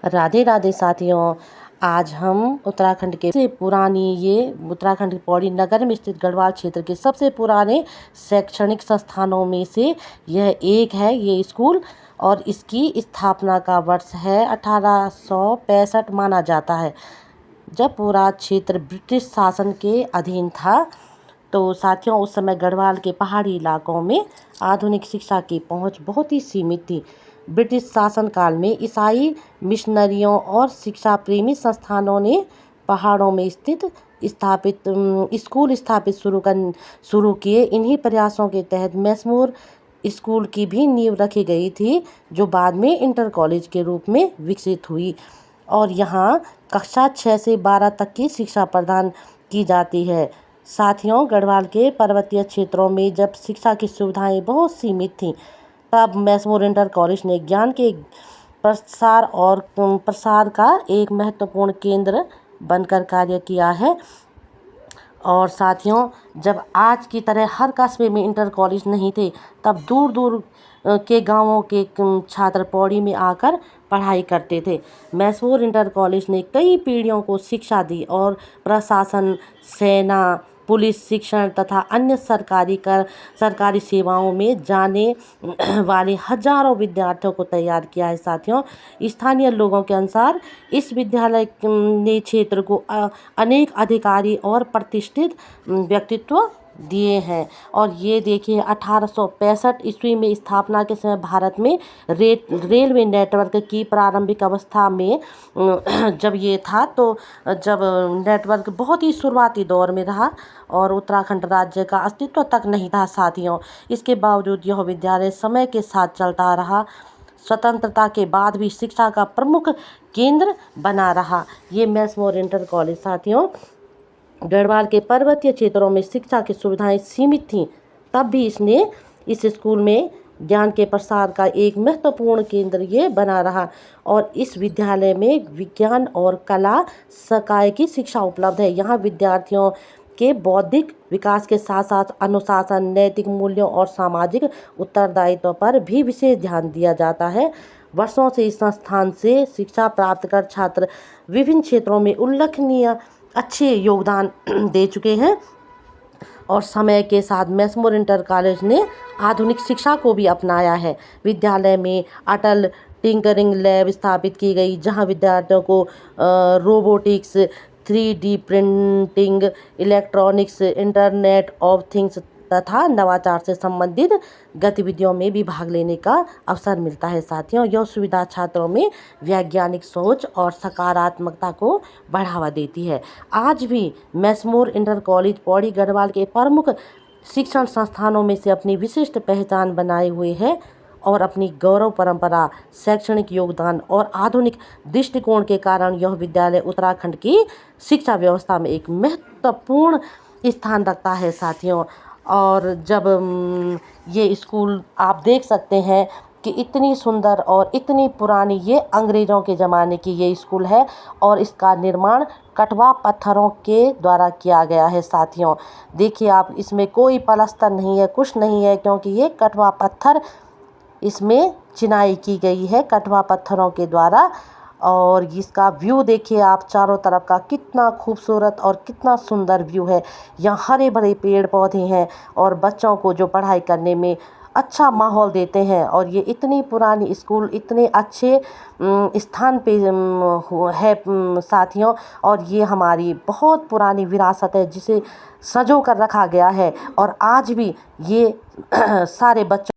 राधे राधे साथियों। आज हम उत्तराखंड के सबसे पुरानी उत्तराखंड के पौड़ी नगर में स्थित गढ़वाल क्षेत्र के सबसे पुराने शैक्षणिक संस्थानों में से यह एक है ये स्कूल। और इसकी स्थापना का वर्ष है 1865 माना जाता है, जब पूरा क्षेत्र ब्रिटिश शासन के अधीन था। तो साथियों, उस समय गढ़वाल के पहाड़ी इलाकों में आधुनिक शिक्षा की पहुंच बहुत ही सीमित थी। ब्रिटिश शासनकाल में ईसाई मिशनरियों और शिक्षा प्रेमी संस्थानों ने पहाड़ों में स्कूल स्थापित शुरू किए। इन्हीं प्रयासों के तहत मैसमोर स्कूल की भी नींव रखी गई थी, जो बाद में इंटर कॉलेज के रूप में विकसित हुई। और यहाँ कक्षा 6 से 12 तक की शिक्षा प्रदान की जाती है। साथियों, गढ़वाल के पर्वतीय क्षेत्रों में जब शिक्षा की सुविधाएं बहुत सीमित थीं, तब मैसमोर इंटर कॉलेज ने ज्ञान के प्रसार का एक महत्वपूर्ण केंद्र बनकर कार्य किया है। और साथियों, जब आज की तरह हर कस्बे में इंटर कॉलेज नहीं थे, तब दूर दूर के गांवों के छात्र पौड़ी में आकर पढ़ाई करते थे। मैसमोर इंटर कॉलेज ने कई पीढ़ियों को शिक्षा दी और प्रशासन, सेना, पुलिस, शिक्षण तथा अन्य सरकारी सेवाओं में जाने वाले हजारों विद्यार्थियों को तैयार किया है। साथियों, स्थानीय लोगों के अनुसार इस विद्यालय ने क्षेत्र को अनेक अधिकारी और प्रतिष्ठित व्यक्तित्व दिए हैं। और ये देखिए, 1865 ईस्वी में स्थापना के समय भारत में रेलवे नेटवर्क की प्रारंभिक अवस्था में जब ये था, तो जब नेटवर्क बहुत ही शुरुआती दौर में रहा और उत्तराखंड राज्य का अस्तित्व तक नहीं था। साथियों, इसके बावजूद यह विद्यालय समय के साथ चलता रहा, स्वतंत्रता के बाद भी शिक्षा का प्रमुख केंद्र बना रहा। ये मैसमोर इंटर कॉलेज साथियों, गढ़वाल के पर्वतीय क्षेत्रों में शिक्षा की सुविधाएं सीमित थीं, तब भी इस स्कूल में ज्ञान के प्रसार का एक महत्वपूर्ण केंद्र ये बना रहा। और इस विद्यालय में विज्ञान और कला संकाय की शिक्षा उपलब्ध है। यहाँ विद्यार्थियों के बौद्धिक विकास के साथ साथ अनुशासन, नैतिक मूल्यों और सामाजिक उत्तरदायित्व पर भी विशेष ध्यान दिया जाता है। वर्षों से इस संस्थान से शिक्षा प्राप्त कर छात्र विभिन्न क्षेत्रों में उल्लेखनीय अच्छे योगदान दे चुके हैं। और समय के साथ मैसमोर इंटर कॉलेज ने आधुनिक शिक्षा को भी अपनाया है। विद्यालय में अटल टिंकरिंग लैब स्थापित की गई, जहां विद्यार्थियों को robotics, 3D printing, electronics, internet of things तथा नवाचार से संबंधित गतिविधियों में भी भाग लेने का अवसर मिलता है। साथियों, यह सुविधा छात्रों में वैज्ञानिक सोच और सकारात्मकता को बढ़ावा देती है। आज भी मैसमोर इंटर कॉलेज पौड़ी गढ़वाल के प्रमुख शिक्षण संस्थानों में से अपनी विशिष्ट पहचान बनाए हुए है और अपनी गौरव परंपरा, शैक्षणिक योगदान और आधुनिक दृष्टिकोण के कारण यह विद्यालय उत्तराखंड की शिक्षा व्यवस्था में एक महत्वपूर्ण स्थान रखता है। साथियों, और जब ये स्कूल आप देख सकते हैं कि इतनी सुंदर और इतनी पुरानी, ये अंग्रेज़ों के ज़माने की ये स्कूल है और इसका निर्माण कटवा पत्थरों के द्वारा किया गया है। साथियों, देखिए आप, इसमें कोई पलस्तर नहीं है, कुछ नहीं है, क्योंकि ये कटवा पत्थर, इसमें चिनाई की गई है कटवा पत्थरों के द्वारा। और इसका व्यू देखिए आप, चारों तरफ का कितना खूबसूरत और कितना सुंदर व्यू है। यहाँ हरे भरे पेड़ पौधे हैं और बच्चों को जो पढ़ाई करने में अच्छा माहौल देते हैं। और ये इतनी पुरानी स्कूल इतने अच्छे स्थान पे है साथियों। और ये हमारी बहुत पुरानी विरासत है, जिसे संजो कर रखा गया है। और आज भी ये सारे बच्चों